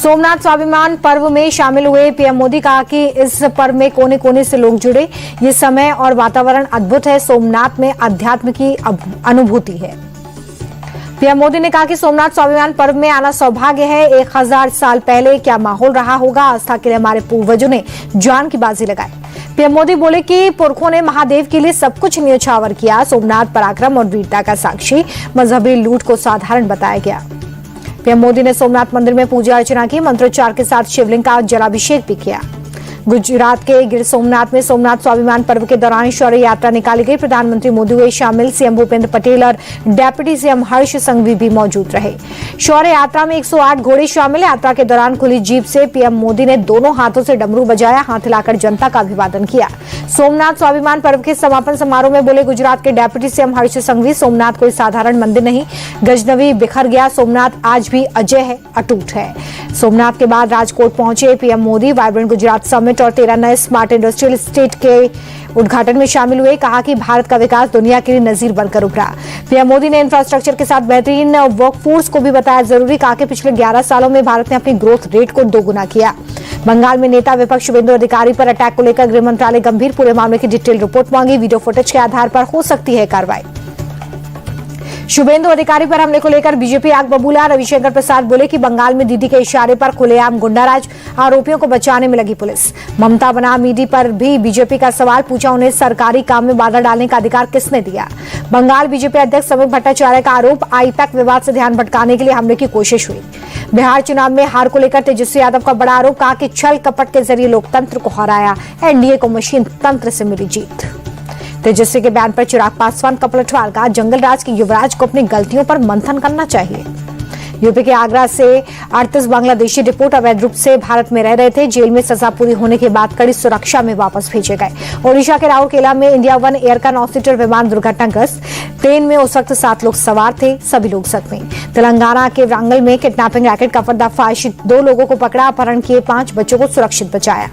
सोमनाथ स्वाभिमान पर्व में शामिल हुए पीएम मोदी कहा कि इस पर्व में कोने कोने से लोग जुड़े। ये समय और वातावरण अद्भुत है। सोमनाथ में अध्यात्म की अनुभूति है। पीएम मोदी ने कहा कि सोमनाथ स्वाभिमान पर्व में आना सौभाग्य है। 1000 साल पहले क्या माहौल रहा होगा। आस्था के लिए हमारे पूर्वजों ने जान की बाजी लगाई। पीएम मोदी बोले कि पुरखों ने महादेव के लिए सब कुछ न्योछावर किया। सोमनाथ पराक्रम और वीरता का साक्षी, मजहबी लूट को साधारण बताया गया। पीएम मोदी ने सोमनाथ मंदिर में पूजा अर्चना की। मंत्रोच्चार के साथ शिवलिंग का जलाभिषेक भी किया। गुजरात के गिर सोमनाथ में सोमनाथ स्वाभिमान पर्व के दौरान शौर्य यात्रा निकाली गई। प्रधानमंत्री मोदी हुए शामिल। सीएम भूपेंद्र पटेल और डेप्यूटी सीएम हर्ष संघवी भी मौजूद रहे। शौर्य यात्रा में 108 घोड़े शामिल। यात्रा के दौरान खुली जीप से पीएम मोदी ने दोनों हाथों से डमरू बजाया, हाथ हिलाकर जनता का अभिवादन किया। सोमनाथ स्वाभिमान पर्व के समापन समारोह में बोले गुजरात के डेप्यूटी सीएम हर्ष संघवी, सोमनाथ कोई साधारण मंदिर नहीं, गजनवी बिखर गया। सोमनाथ आज भी अजय है, अटूट है। सोमनाथ के बाद राजकोट पहुंचे PM Modi. Vibrant Gujarat summit और 13 नए स्मार्ट इंडस्ट्रियल स्टेट के उद्घाटन में शामिल हुए। कहा कि भारत का विकास दुनिया के लिए नजीर बनकर उभरा। पीएम मोदी ने इंफ्रास्ट्रक्चर के साथ बेहतरीन वर्कफोर्स को भी बताया जरूरी। कहा कि पिछले 11 सालों में भारत ने अपनी ग्रोथ रेट को दोगुना किया। बंगाल में नेता विपक्ष शुभेंदु अधिकारी पर अटैक को लेकर गृह मंत्रालय गंभीर। पूरे मामले की डिटेल रिपोर्ट मांगी। वीडियो फुटेज के आधार पर हो सकती है कार्रवाई। शुभेंदु अधिकारी पर हमले को लेकर बीजेपी आग बबूला। रविशंकर प्रसाद बोले कि बंगाल में दीदी के इशारे पर खुलेआम गुंडाराज, आरोपियों को बचाने में लगी पुलिस। ममता बनाम ईडी पर भी बीजेपी का सवाल पूछा, उन्हें सरकारी काम में बाधा डालने का अधिकार किसने दिया। बंगाल बीजेपी अध्यक्ष समीर भट्टाचार्य का आरोप, आईपैक विवाद से ध्यान भटकाने के लिए हमले की कोशिश हुई। बिहार चुनाव में हार को लेकर तेजस्वी यादव का बड़ा आरोप। कहा कि छल कपट के जरिए लोकतंत्र को हराया, एनडीए को मशीन तंत्र से मिली जीत। तेजस्वी के बयान पर चिराग पासवान का पलटवार। कहा जंगल राज के युवराज को अपनी गलतियों पर मंथन करना चाहिए। यूपी के आगरा से 38 बांग्लादेशी डिपोर्ट अवैध रूप से भारत में रह रहे थे। जेल में सजा पूरी होने के बाद कड़ी सुरक्षा में वापस भेजे गए। ओडिशा के राउरकेला में इंडिया वन एयर का 9 सीटर विमान दुर्घटनाग्रस्त। प्लेन में उस वक्त 7 लोग सवार थे, सभी लोग जख्मी। तेलंगाना के वारंगल में किडनैपिंग रैकेट का पर्दाफाश, 2 लोगों को पकड़ा, अपहरण किए, 5 बच्चों को सुरक्षित बचाया।